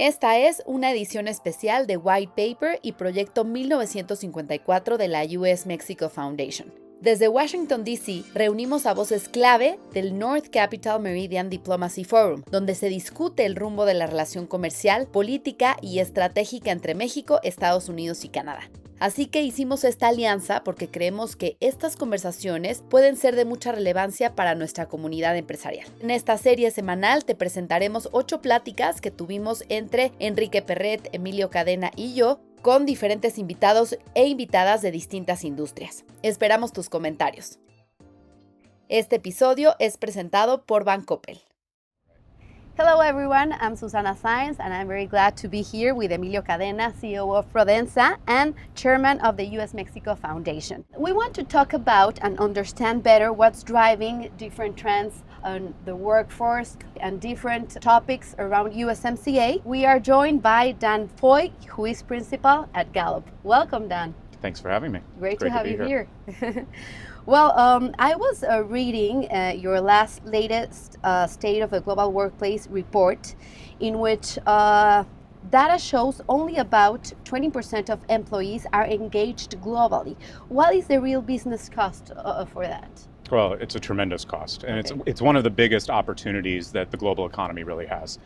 Esta es una edición especial de White Paper y Proyecto 1954 de la US Mexico Foundation. Desde Washington, D.C., reunimos a voces clave del North Capital Meridian Diplomacy Forum, donde se discute el rumbo de la relación comercial, política y estratégica entre México, Estados Unidos y Canadá. Así que hicimos esta alianza porque creemos que estas conversaciones pueden ser de mucha relevancia para nuestra comunidad empresarial. En esta serie semanal te presentaremos 8 pláticas que tuvimos entre Enrique Perret, Emilio Cadena y yo, con diferentes invitados e invitadas de distintas industrias. Esperamos tus comentarios. Este episodio es presentado por Van Coppel. Hello everyone, I'm Susana Sáenz and I'm very glad to be here with Emilio Cadena, CEO of Prodensa and Chairman of the US Mexico Foundation. We want to talk about and understand better what's driving different trends on the workforce and different topics around USMCA. We are joined by Dan Foy, who is principal at Gallup. Welcome, Dan. Thanks for having me. Great to have you here. Well, I was reading your latest State of the Global Workplace report, in which data shows only about 20% of employees are engaged globally. What is the real business cost for that? Well, it's a tremendous cost, and Okay. it's one of the biggest opportunities that the global economy really has.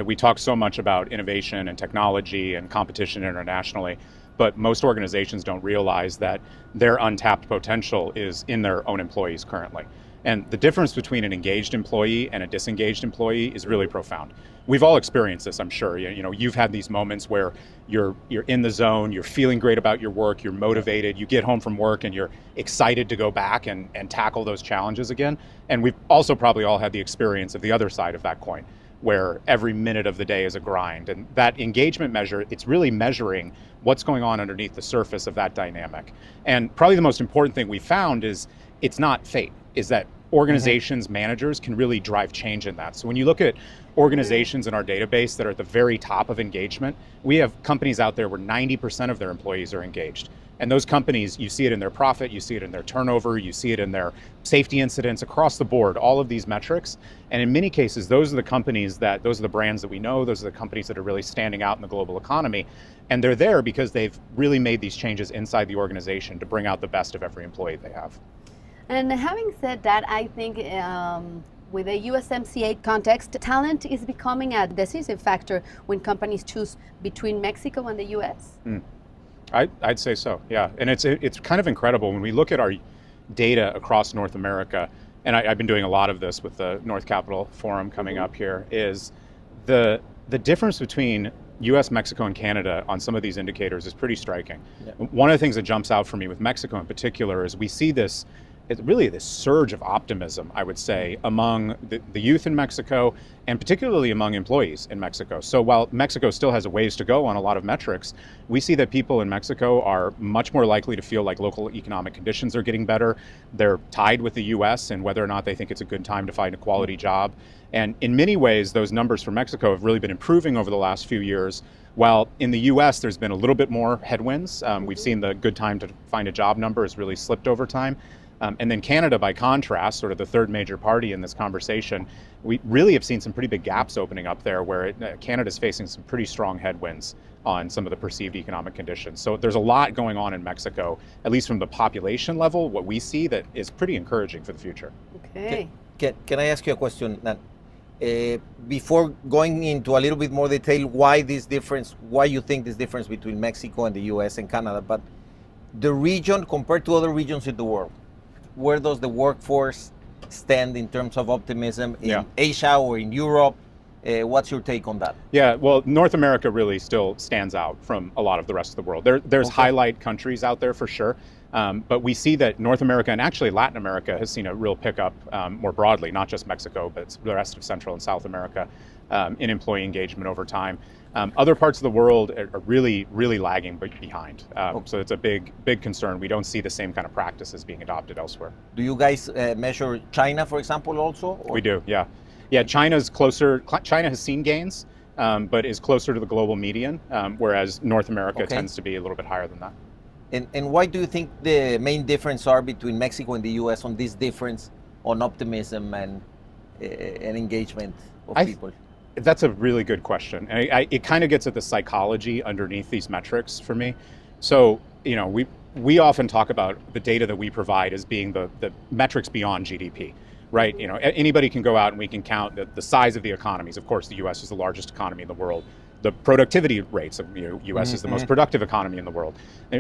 We talk so much about innovation and technology and competition internationally, but most organizations don't realize that their untapped potential is in their own employees currently. And the difference between an engaged employee and a disengaged employee is really profound. We've all experienced this, I'm sure. You know, you've had these moments where you're in the zone, you're feeling great about your work, you're motivated, you get home from work and you're excited to go back and tackle those challenges again. And we've also probably all had the experience of the other side of that coin, where every minute of the day is a grind. And that engagement measure, it's really measuring what's going on underneath the surface of that dynamic. And probably the most important thing we found is it's not fate, is that organizations, managers can really drive change in that. So when you look at organizations in our database that are at the very top of engagement, we have companies out there where 90% of their employees are engaged. And those companies, you see it in their profit, you see it in their turnover, you see it in their safety incidents across the board, all of these metrics. And in many cases, those are the companies those are the brands that we know, those are the companies that are really standing out in the global economy. And they're there because they've really made these changes inside the organization to bring out the best of every employee they have. And having said that, I think with the USMCA context, talent is becoming a decisive factor when companies choose between Mexico and the US. I'd say so, yeah. And it's kind of incredible when we look at our data across North America, and I've been doing a lot of this with the North Capital Forum coming up here, is the difference between US, Mexico, and Canada on some of these indicators is pretty striking. Yeah. One of the things that jumps out for me with Mexico in particular is we see this surge of optimism, I would say, among the youth in Mexico and particularly among employees in Mexico. So while Mexico still has a ways to go on a lot of metrics, we see that people in Mexico are much more likely to feel like local economic conditions are getting better. They're tied with the US and whether or not they think it's a good time to find a quality job. And in many ways, those numbers for Mexico have really been improving over the last few years. While in the US, there's been a little bit more headwinds. We've seen the good time to find a job number has really slipped over time. And then Canada, by contrast, sort of the third major party in this conversation, we really have seen some pretty big gaps opening up there where Canada's facing some pretty strong headwinds on some of the perceived economic conditions. So there's a lot going on in Mexico, at least from the population level, what we see that is pretty encouraging for the future. Okay. Can I ask you a question, Nan? Before going into a little bit more detail, why you think this difference between Mexico and the US and Canada, but the region compared to other regions in the world, where does the workforce stand in terms of optimism in Asia or in Europe? What's your take on that? Yeah, well, North America really still stands out from a lot of the rest of the world. There's highlight countries out there for sure, but we see that North America and actually Latin America has seen a real pickup more broadly, not just Mexico, but the rest of Central and South America in employee engagement over time. Other parts of the world are really, really lagging behind. So it's a big concern. We don't see the same kind of practices being adopted elsewhere. Do you guys measure China, for example, also? Or? We do, yeah. Yeah, China's closer. China has seen gains, but is closer to the global median, whereas North America tends to be a little bit higher than that. And why do you think the main difference are between Mexico and the US on this difference on optimism and engagement of people? That's a really good question. And it kind of gets at the psychology underneath these metrics for me. So, we often talk about the data that we provide as being the metrics beyond GDP, right? Anybody can go out and we can count the size of the economies. Of course, the US is the largest economy in the world. The productivity rates of US is the most productive economy in the world.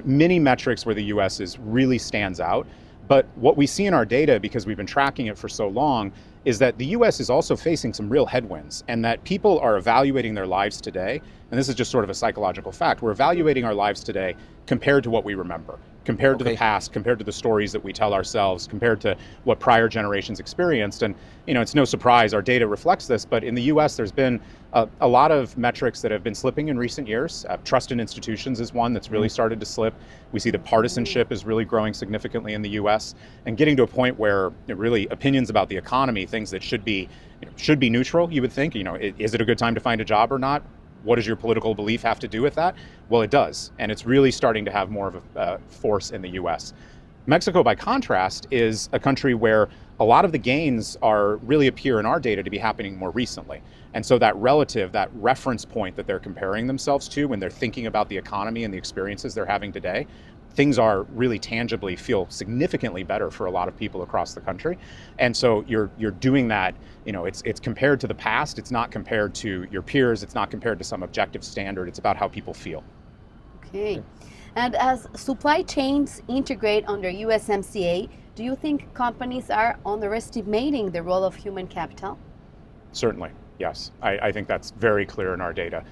Many metrics where the US really stands out. But what we see in our data, because we've been tracking it for so long, is that the US is also facing some real headwinds, and that people are evaluating their lives today, and this is just sort of a psychological fact, we're evaluating our lives today compared to what we remember, compared to the past, compared to the stories that we tell ourselves, compared to what prior generations experienced. And it's no surprise our data reflects this, but in the US there's been a lot of metrics that have been slipping in recent years. Trust in institutions is one that's really started to slip. We see that partisanship is really growing significantly in the US, and getting to a point where really opinions about the economy, things that should be neutral, you would think, is it a good time to find a job or not? What does your political belief have to do with that? Well, it does, and it's really starting to have more of a force in the US. Mexico, by contrast, is a country where a lot of the gains really appear in our data to be happening more recently. And so that reference point that they're comparing themselves to when they're thinking about the economy and the experiences they're having today, things are really tangibly feel significantly better for a lot of people across the country. And so you're doing that, it's compared to the past, it's not compared to your peers, it's not compared to some objective standard, it's about how people feel. Okay. And as supply chains integrate under USMCA, do you think companies are underestimating the role of human capital? Certainly, yes. I think that's very clear in our data.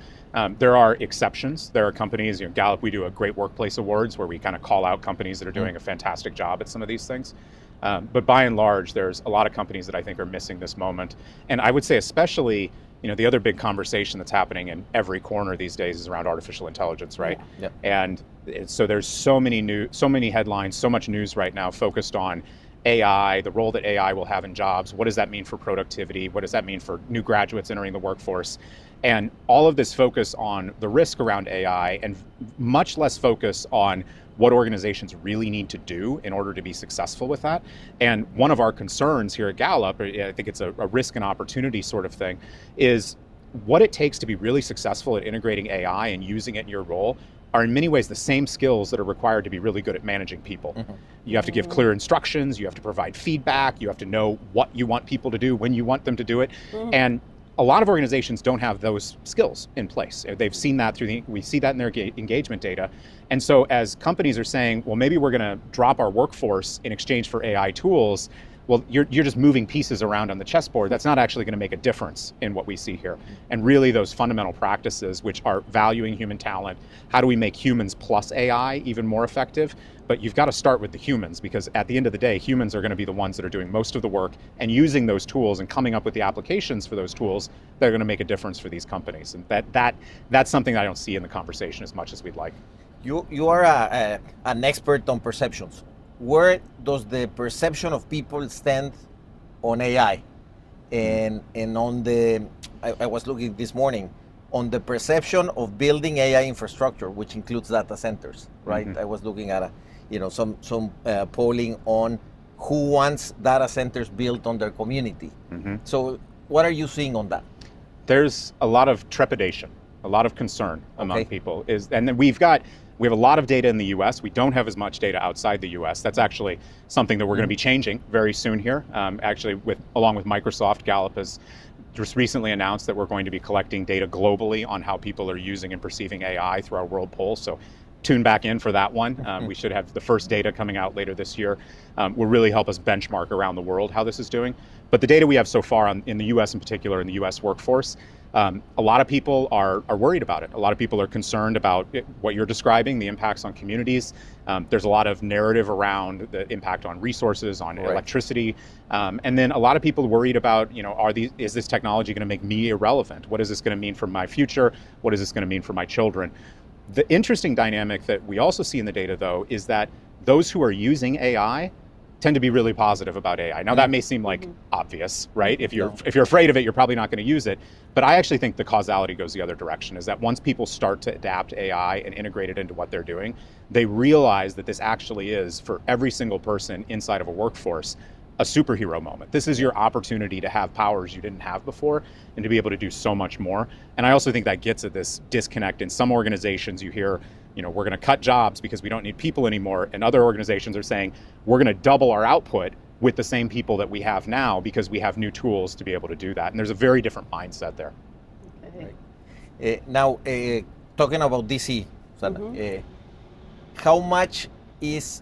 There are exceptions. There are companies, Gallup, we do a Great Workplace Awards where we kind of call out companies that are doing a fantastic job at some of these things. But by and large, there's a lot of companies that I think are missing this moment. And I would say especially, the other big conversation that's happening in every corner these days is around artificial intelligence, right? Yeah. And so there's so many headlines, so much news right now focused on AI, the role that AI will have in jobs. What does that mean for productivity? What does that mean for new graduates entering the workforce? And all of this focus on the risk around AI and much less focus on what organizations really need to do in order to be successful with that. And one of our concerns here at Gallup, I think it's a risk and opportunity sort of thing, is what it takes to be really successful at integrating AI and using it in your role are in many ways the same skills that are required to be really good at managing people. You have to give clear instructions, you have to provide feedback, you have to know what you want people to do, when you want them to do it. And a lot of organizations don't have those skills in place. They've seen that we see that in their engagement data. And so as companies are saying, well, maybe we're gonna drop our workforce in exchange for AI tools, well, you're just moving pieces around on the chessboard. That's not actually going to make a difference in what we see here. And really those fundamental practices, which are valuing human talent, how do we make humans plus AI even more effective? But you've got to start with the humans, because at the end of the day, humans are going to be the ones that are doing most of the work and using those tools and coming up with the applications for those tools that are going to make a difference for these companies. And that's something that I don't see in the conversation as much as we'd like. You are an expert on perceptions. Where does the perception of people stand on AI? And on I was looking this morning, on the perception of building AI infrastructure, which includes data centers, right? I was looking at some polling on who wants data centers built on their community. So what are you seeing on that? There's a lot of trepidation, a lot of concern among people. And then we have a lot of data in the US. We don't have as much data outside the US. That's actually something that we're going to be changing very soon here. Actually, along with Microsoft, Gallup has just recently announced that we're going to be collecting data globally on how people are using and perceiving AI through our world poll. So tune back in for that one. We should have the first data coming out later this year. Will really help us benchmark around the world how this is doing. But the data we have so far in the US in particular, in the US workforce, a lot of people are worried about it. A lot of people are concerned about what you're describing, the impacts on communities. There's a lot of narrative around the impact on resources, on electricity. And then a lot of people worried about, is this technology going to make me irrelevant? What is this going to mean for my future? What is this going to mean for my children? The interesting dynamic that we also see in the data, though, is that those who are using AI tend to be really positive about AI. Now that may seem like obvious, right? If you're afraid of it, you're probably not going to use it. But I actually think the causality goes the other direction, is that once people start to adapt AI and integrate it into what they're doing, they realize that this actually is, for every single person inside of a workforce, a superhero moment. This is your opportunity to have powers you didn't have before and to be able to do so much more. And I also think that gets at this disconnect. In some organizations you hear, we're going to cut jobs because we don't need people anymore. And other organizations are saying, we're going to double our output with the same people that we have now because we have new tools to be able to do that. And there's a very different mindset there. Okay. Now, talking about DC, Susana, how much is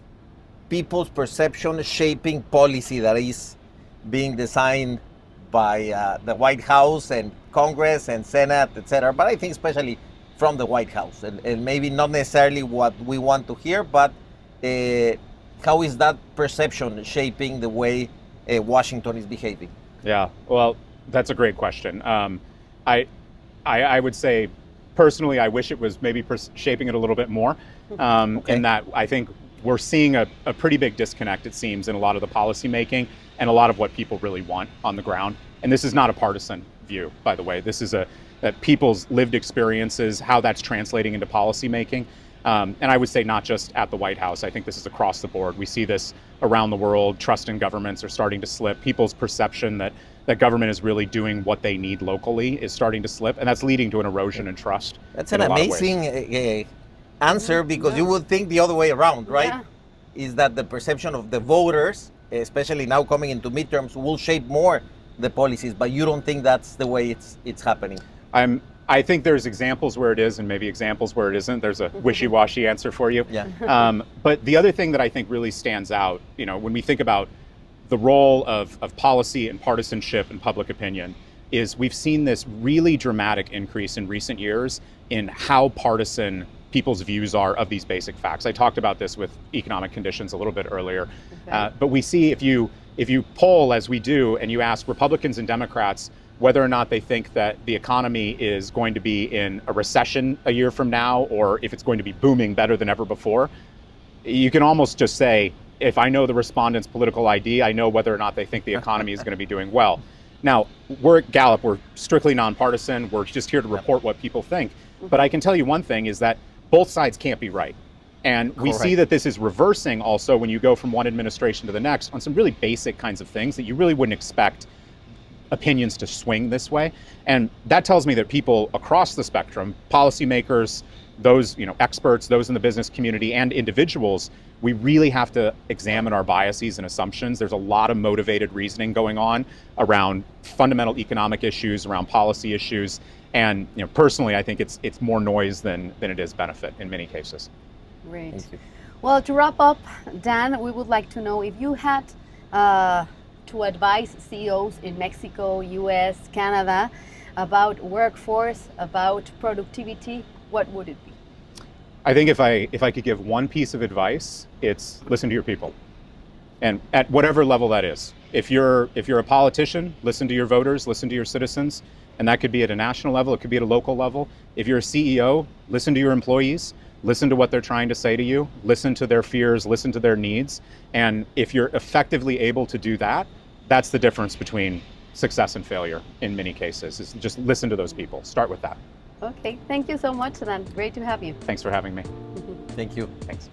people's perception shaping policy that is being designed by the White House and Congress and Senate, etc.? But I think especially from the White House, and maybe not necessarily what we want to hear, but how is that perception shaping the way Washington is behaving? Yeah, well, that's a great question. I would say, personally, I wish it was maybe shaping it a little bit more, in that I think we're seeing a pretty big disconnect, it seems, in a lot of the policy making and a lot of what people really want on the ground. And this is not a partisan view, by the way. This is that people's lived experiences, how that's translating into policy making. And I would say not just at the White House. I think this is across the board. We see this around the world. Trust in governments are starting to slip. People's perception that government is really doing what they need locally is starting to slip. And that's leading to an erosion in trust. That's an amazing answer, because you would think the other way around, right? Yeah. Is that the perception of the voters, especially now coming into midterms, will shape more the policies, but you don't think that's the way it's happening? I think there's examples where it is and maybe examples where it isn't. There's a wishy-washy answer for you. Yeah. But the other thing that I think really stands out, when we think about the role of policy and partisanship and public opinion, is we've seen this really dramatic increase in recent years in how partisan people's views are of these basic facts. I talked about this with economic conditions a little bit earlier. Okay. But we see if you poll, as we do, and you ask Republicans and Democrats whether or not they think that the economy is going to be in a recession a year from now, or if it's going to be booming better than ever before, you can almost just say, if I know the respondent's political ID, I know whether or not they think the economy is going to be doing well. Now, we're at Gallup, we're strictly nonpartisan, we're just here to report what people think. But I can tell you one thing is that both sides can't be right. And we see that this is reversing also when you go from one administration to the next on some really basic kinds of things that you really wouldn't expect opinions to swing this way. And that tells me that people across the spectrum, policymakers, those experts, those in the business community, and individuals, we really have to examine our biases and assumptions. There's a lot of motivated reasoning going on around fundamental economic issues, around policy issues. And personally, I think it's more noise than it is benefit in many cases. Great. Thank you. Well, to wrap up, Dan, we would like to know if you had to advise CEOs in Mexico, US, Canada about workforce, about productivity, what would it be? I think if I could give one piece of advice, it's listen to your people, and at whatever level that is. If you're a politician, listen to your voters, listen to your citizens, and that could be at a national level, it could be at a local level. If you're a CEO, listen to your employees, listen to what they're trying to say to you, listen to their fears, listen to their needs, and if you're effectively able to do that, that's the difference between success and failure in many cases, is just listen to those people. Start with that. Okay, thank you so much, Dan. Great to have you. Thanks for having me. Thank you. Thanks.